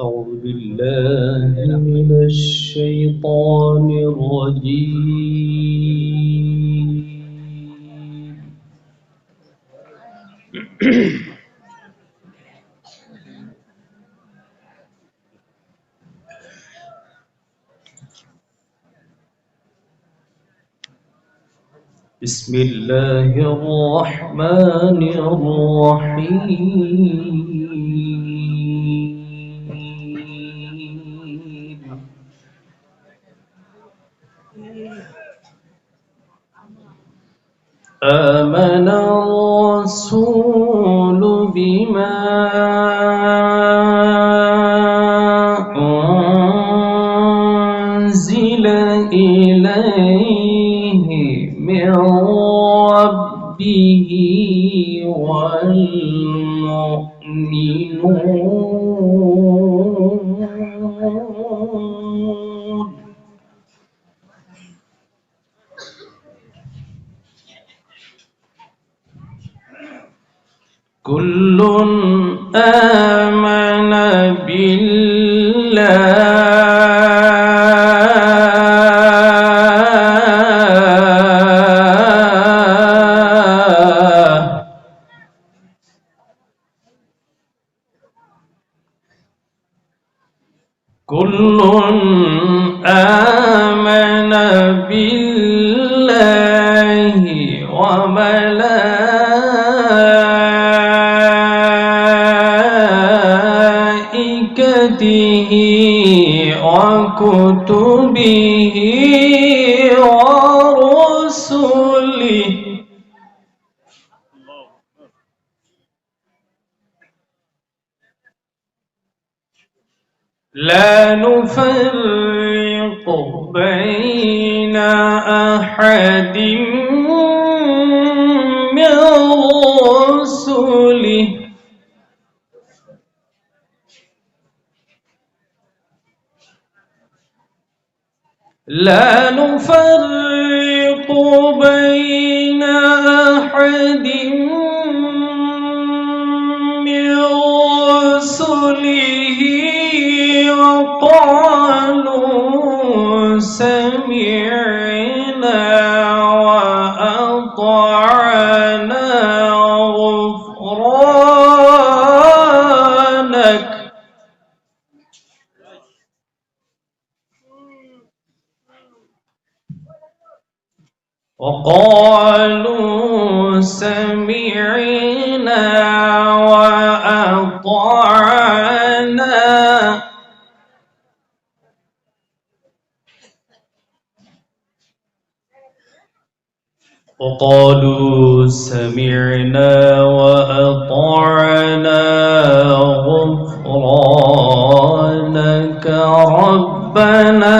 أعوذ بالله من الشيطان الرجيم. بسم الله الرحمن الرحيم. آمن الرسول بما أنزل إليه من ربه والمؤمنون كل آمن بالله كل آمن بالله وملائكته وكتبه ورسله لا نفرق بين أحد من رسله لا نفرق بين أحد من رسله وقالوا سمعنا وأطعنا غفرانك وقالوا سمعنا وأطعنا وقالوا سمعنا وأطعنا غفرانك ربنا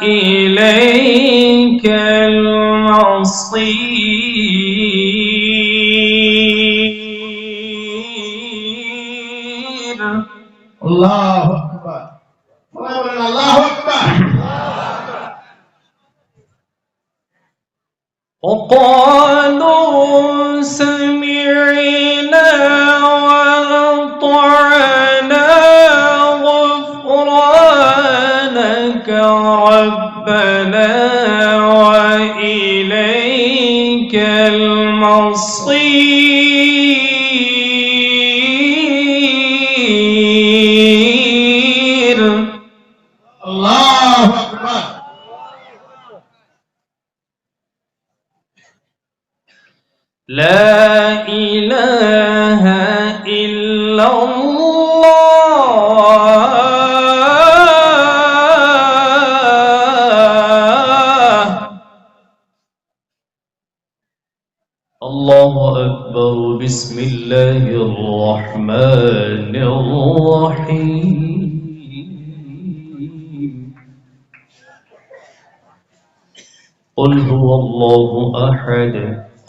وإليك المصير. الله أكبر. الله أكبر. وقالوا سمعنا وأطعنا غفرانك ربنا وإليك المصير. الله أكبر. لا إله إلا الله الله أكبر. بسم الله الرحمن الرحيم. قل هو الله أحد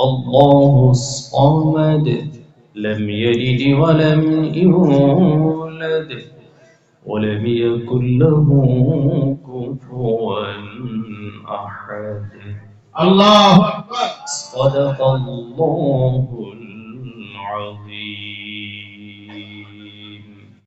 الله الصمد لم يلد ولم يولد ولم يكن له كفوا أحد. الله أكبر. صدق الله العظيم.